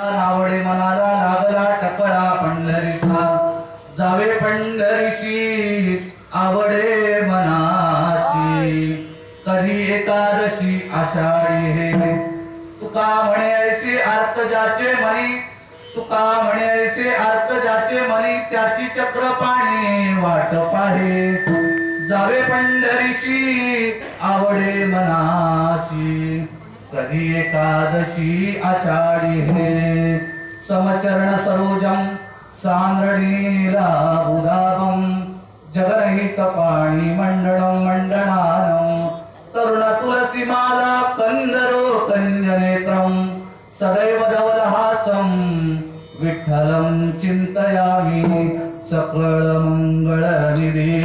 आवडे मनाला लागला टकळा पंढरीचा, जावे पंढरीशी आवडे मनाशी, कधी एकादशी आषाढी हे, तुका म्हणे ऐसे अर्थ ज्याचे मनी, तुका म्हणे ऐसे अर्थ ज्याचे मनी, त्याची चक्र पाणी वाट पाहे, जावे पंढरीशी आवडे मनाशी, कधी एकादशी आषाढी हे, समचरण सरोजम सांद्रणीलाबुधाभं, जगरहित पाणी मंडणं मंडनानं, तरुण तुलसी माला कंदरो कंजनेत्रं, सदैव धवलहासं विठ्ठलं चिंतयामि, सकळ मंगळनिधे